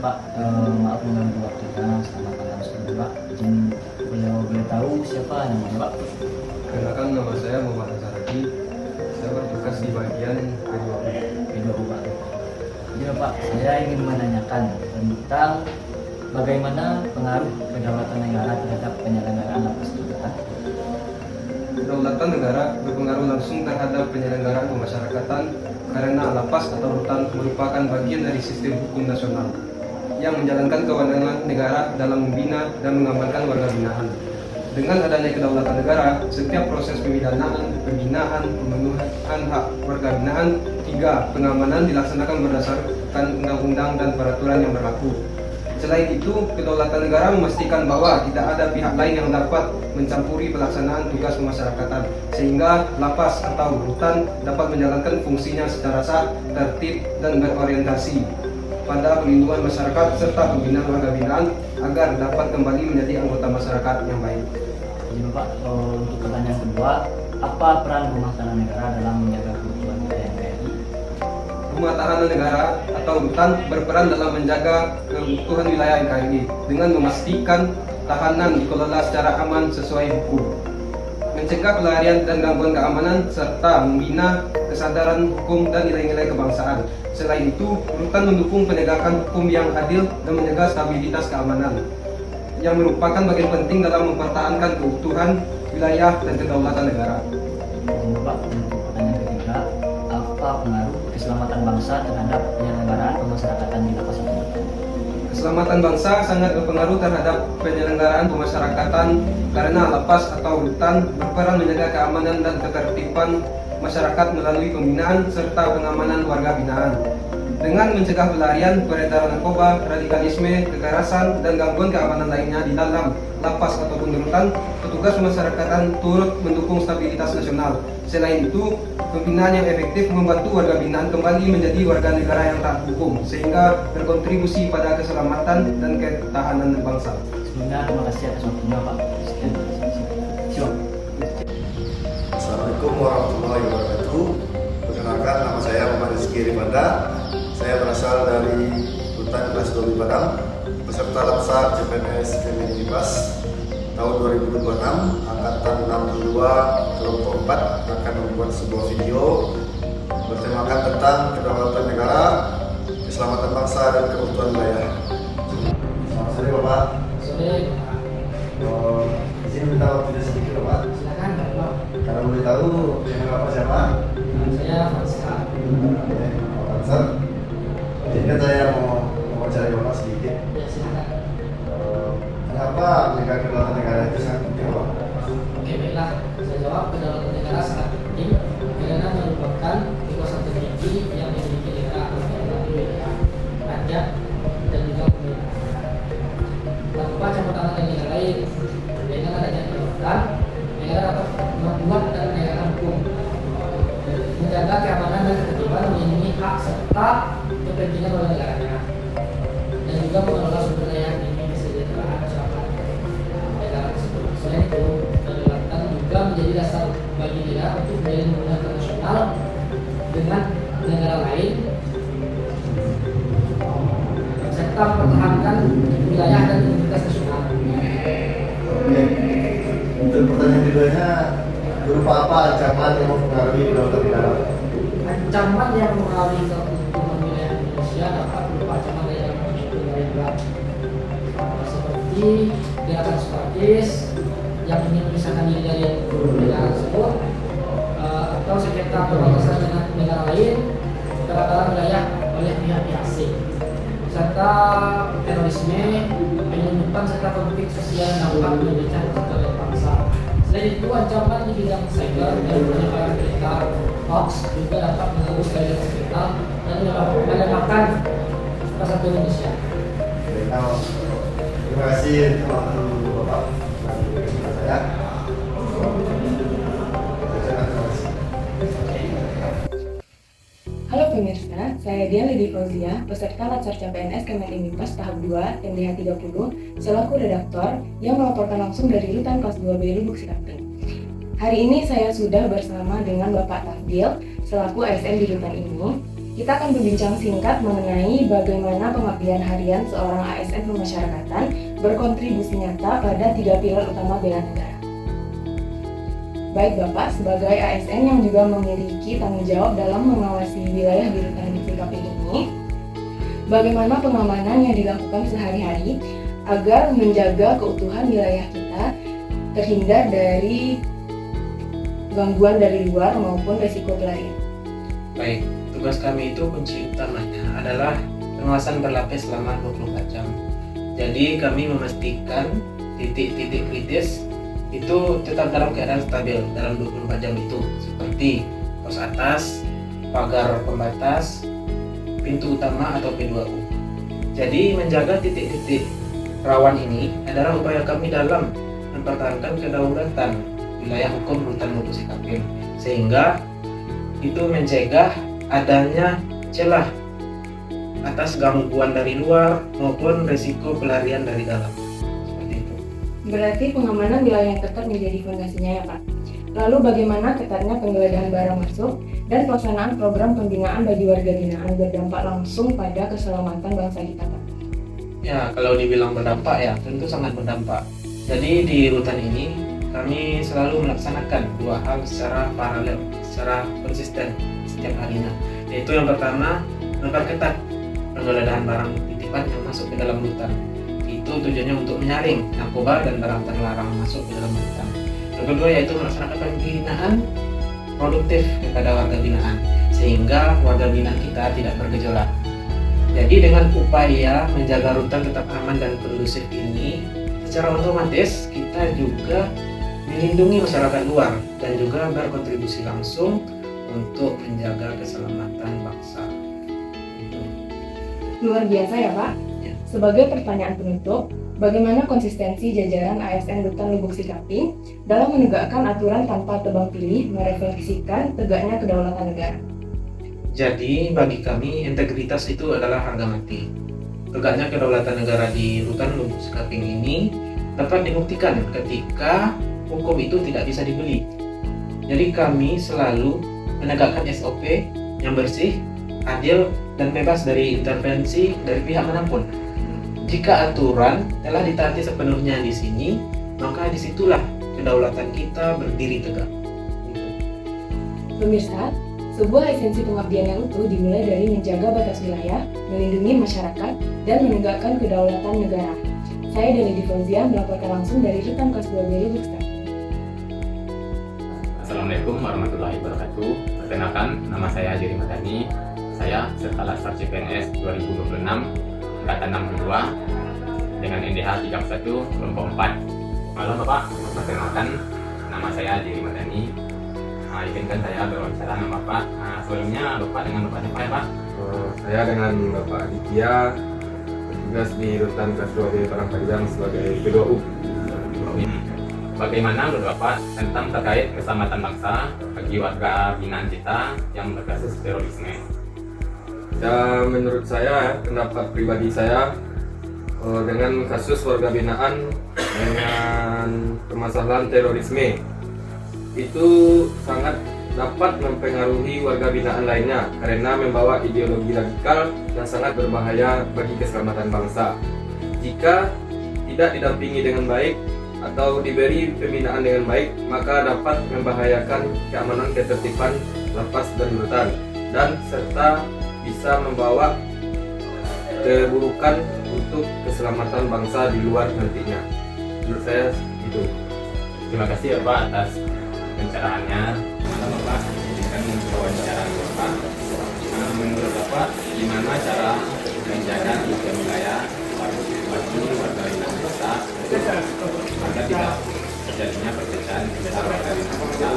Pak, maaf mengganggu waktunya. Selamat malam sebelumnya Pak. Izin boleh tahu siapa namanya Pak? Kenalkan, nama saya Muhammad Saragi. Saya bertugas di bagian P2U. P2U Pak. Jadi Pak, saya ingin menanyakan tentang bagaimana pengaruh kedaulatan negara terhadap penyelenggaraan lapas tuntutan. Kedaulatan negara berpengaruh langsung terhadap penyelenggaraan pemasyarakatan karena lapas atau rutan merupakan bagian dari sistem hukum nasional yang menjalankan kewenangan negara dalam membina dan mengamankan warga binaan. Dengan adanya kedaulatan negara, setiap proses pemidanaan, pembinaan, pemenuhan hak warga binaan, hingga pengamanan dilaksanakan berdasarkan undang-undang dan peraturan yang berlaku. Selain itu, kedaulatan negara memastikan bahwa tidak ada pihak lain yang dapat mencampuri pelaksanaan tugas pemasyarakatan, sehingga lapas atau rutan dapat menjalankan fungsinya secara sah, tertib, dan berorientasi pada perlindungan masyarakat serta pembinaan warga binaan agar dapat kembali menjadi anggota masyarakat yang baik. Jadi Pak, untuk pertanyaan kedua, apa peran rumah tahanan negara dalam menjaga keutuhan wilayah NKRI? Rumah tahanan negara atau rutan berperan dalam menjaga keutuhan wilayah NKRI dengan memastikan tahanan dikelola secara aman sesuai hukum, mencegah pelarian dan gangguan keamanan, serta membina kesadaran hukum dan nilai-nilai kebangsaan. Selain itu, rutan mendukung penegakan hukum yang adil dan menjaga stabilitas keamanan, yang merupakan bagian penting dalam mempertahankan keutuhan wilayah dan kedaulatan negara. Jadi Pak, untuk pertanyaan ketiga, apa pengaruh keselamatan bangsa terhadap penyelenggaraan pemasyarakatan di lapas tuntutan? Keselamatan bangsa sangat berpengaruh terhadap penyelenggaraan pemasyarakatan karena lapas atau rutan berperan menjaga keamanan dan ketertiban masyarakat melalui pembinaan serta pengamanan warga binaan. Dengan mencegah pelarian, peredaran narkoba, radikalisme, kekerasan, dan gangguan keamanan lainnya di dalam lapas ataupun rutan, petugas pemasyarakatan turut mendukung stabilitas nasional. Selain itu, pembinaan yang efektif membantu warga binaan kembali menjadi warga negara yang taat hukum, sehingga berkontribusi pada keselamatan dan ketahanan bangsa. Sebelumnya terima kasih atas waktunya Pak. Sekian. Siap. Assalamualaikum warahmatullahi wabarakatuh. Perkenalkan, nama saya Muhammad Rizky Rifanda. Saya berasal dari Rutan Kelas 12 Padang, peserta Lapsa CPNS Kementerian tahun 2026, angkatan 62 kelompok 4 akan membuat sebuah video bertemakan tentang kedaulatan negara, keselamatan bangsa, dan keutuhan wilayah. Selamat sore Bapak. Sore. Izin minta waktu sedikit Bapak. Silakan Bapak. Kalau boleh tahu nama Bapak siapa? Saya Franska. Oke, Pak Panser. Jadi saya mau cari Bapak sedikit. Ya silakan. Kenapa menjaga kedaulatan negara itu sangat penting Pak? Oke, baiklah. Saya jawab, kedaulatan negara sangat penting karena merupakan kekuasaan tertinggi yang dimiliki negara melalui wilayah, rakyat, dan juga pemerintah. Tanpa campur tangan dari negara lain, dengan adanya kedaulatan, negara dapat membuat dan menegakkan hukum, menjaga keamanan dan ketertiban, melindungi hak serta kepentingan warga negaranya, dan juga mengelola sumber daya yang dimiliki kesejahteraan masyarakat negara tersebut. Selain itu, kedaulatan juga menjadi dasar bagi negara untuk menjalin hubungan internasional dengan negara lain serta mempertahankan wilayah dan identitas nasional. Oke. Untuk pertanyaan keduanya, berupa apa ancaman yang mempengaruhi kedaulatan negara? Ancaman yang mempengaruhi keutuhan wilayah Indonesia dapat berupa ancaman yang berat, seperti gerakan separatis yang ingin memisahkan diri dari negara tersebut, atau sengketa perbatasan dengan negara lain terhadap wilayah oleh pihak-pihak asing, serta terorisme, penyelundupan serta konflik sosial yang dapat memecah persatuan bangsa. Selain itu, ancaman di bidang cyber dan penyebaran berita hoax juga dapat mengganggu stabilitas digital dan melemahkan persatuan Indonesia. Baik, terima kasih waktu Bapak dan saya. Halo pemirsa, saya Dian Lidi Fauzia, peserta Latsar CPNS Kementerian tahap 2 MDH30, selaku redaktor yang melaporkan langsung dari Rutan Kelas 2B Lubuk Sikamping. Hari ini saya sudah bersama dengan Bapak Tafdil, selaku ASN di Rutan ini. Kita akan berbincang singkat mengenai bagaimana pengabdian harian seorang ASN pemasyarakatan berkontribusi nyata pada 3 pilar utama bela negara. Baik Bapak, sebagai ASN yang juga memiliki tanggung jawab dalam mengawasi wilayah di Rutan Kaping ini, bagaimana pengamanan yang dilakukan sehari-hari agar menjaga keutuhan wilayah kita terhindar dari gangguan dari luar maupun resiko pelarian. Baik, tugas kami itu kunci utamanya adalah pengawasan berlapis selama 24 jam. Jadi kami memastikan titik-titik kritis itu tetap dalam keadaan stabil dalam 24 jam itu, seperti pos atas, pagar pembatas, pintu utama atau P2U. Jadi menjaga titik-titik rawan ini adalah upaya kami dalam mempertahankan kedaulatan wilayah hukum Rutan Lubuk Sikaping, sehingga itu mencegah adanya celah atas gangguan dari luar maupun risiko pelarian dari dalam. Seperti itu. Berarti pengamanan wilayah yang ketat menjadi fondasinya ya Pak. Lalu bagaimana ketatnya penggeledahan barang masuk dan pelaksanaan program pembinaan bagi warga binaan berdampak langsung pada keselamatan bangsa kita Pak? Ya, kalau dibilang berdampak ya tentu sangat berdampak. Jadi di rutan ini kami selalu melaksanakan 2 hal secara paralel, secara konsisten setiap harinya. Yaitu yang pertama, memperketat penggeledahan barang titipan yang masuk ke dalam rutan. Itu tujuannya untuk menyaring narkoba dan barang terlarang masuk ke dalam rutan. Yang kedua yaitu melaksanakan pembinaan produktif kepada warga binaan, sehingga warga binaan kita tidak bergejolak. Jadi dengan upaya menjaga rutan tetap aman dan kondusif ini, secara otomatis kita juga melindungi masyarakat luar dan juga berkontribusi langsung untuk menjaga keselamatan bangsa. Luar biasa ya Pak. Ya. Sebagai pertanyaan penutup, bagaimana konsistensi jajaran ASN Rutan Lubuk Sikaping dalam menegakkan aturan tanpa tebang pilih merefleksikan tegaknya kedaulatan negara? Jadi bagi kami integritas itu adalah harga mati. Tegaknya kedaulatan negara di Rutan Lubuk Sikaping ini dapat dibuktikan ketika hukum itu tidak bisa dibeli. Jadi kami selalu menegakkan SOP yang bersih, adil, dan bebas dari intervensi dari pihak manapun. Jika aturan telah ditaati sepenuhnya di sini, maka disitulah kedaulatan kita berdiri tegak. Pemirsa, sebuah esensi pengabdian yang utuh dimulai dari menjaga batas wilayah, melindungi masyarakat, dan menegakkan kedaulatan negara. Saya Deli Fauzia melaporkan langsung dari Rutan Kelas 2 Lubuk Sikaping. Assalamualaikum warahmatullahi wabarakatuh. Perkenalkan, nama saya Jerry Madani. Saya serta Laskar CPNS 2026 Angkatan 62 dengan NDH 31 kelompok 4. Halo Bapak, perkenalkan, nama saya Jerry Madani. Izinkan saya berwawancara dengan Bapak. Sebelumnya Bapak dengan Bapak siapa ya Pak? Saya dengan Bapak Aditya, bertugas di Rutan Kelas 2 Parangpanjang sebagai P2U. Bagaimana menurut Bapak tentang terkait keselamatan bangsa bagi warga binaan kita yang berkasus terorisme? Ya, menurut saya, pendapat pribadi saya dengan kasus warga binaan dengan permasalahan terorisme itu sangat dapat mempengaruhi warga binaan lainnya karena membawa ideologi radikal yang sangat berbahaya bagi keselamatan bangsa. Jika tidak didampingi dengan baik atau diberi pembinaan dengan baik, maka dapat membahayakan keamanan ketertiban lapas dan rutan dan serta bisa membawa keburukan untuk keselamatan bangsa di luar nantinya. Menurut saya itu. Terima kasih Bapak atas pencerahannya. Bapak izinkan wawancara Bapak. Menurut Bapak, gimana cara menjaga tiga wilayah bagi warga binaan kita agar tidak terjadinya perpecahan antara warga binaan kita?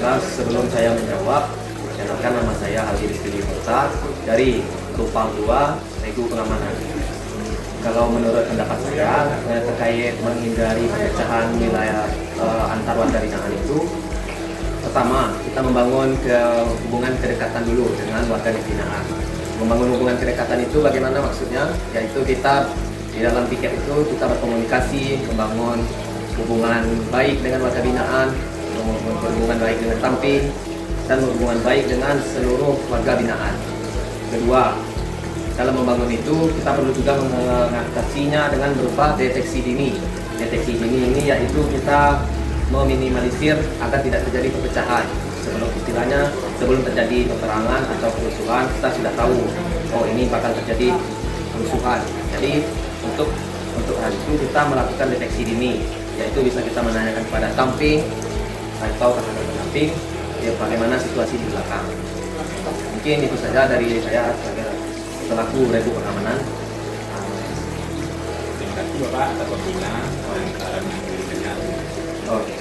Nah, sebelum saya menjawab, perkenalkan nama saya Aldi Rizky Murta dari Kupang 2, Regu Pengamanan. Kalau menurut pendapat saya terkait menghindari perpecahan wilayah antar warga binaan itu, pertama kita membangun hubungan kedekatan dulu dengan warga binaan. Membangun hubungan kedekatan itu bagaimana maksudnya? Yaitu kita di dalam piket itu kita berkomunikasi, membangun hubungan baik dengan warga binaan, membangun hubungan baik dengan Tamping, dan berhubungan baik dengan seluruh warga binaan. Kedua, dalam membangun itu kita perlu juga mengatasinya dengan berupa deteksi dini. Deteksi dini ini yaitu kita meminimalisir agar tidak terjadi perpecahan. Sebelum terjadi peperangan atau kerusuhan, kita sudah tahu, oh ini bakal terjadi kerusuhan. Jadi untuk hal itu kita melakukan deteksi dini, yaitu bisa kita menanyakan kepada samping atau kakak pendamping ya, bagaimana situasi di belakang. Mungkin itu saja dari saya sebagai selaku Regu Pengamanan. Terima kasih Bapak atas waktunya dan saran yang diberikan. Oke.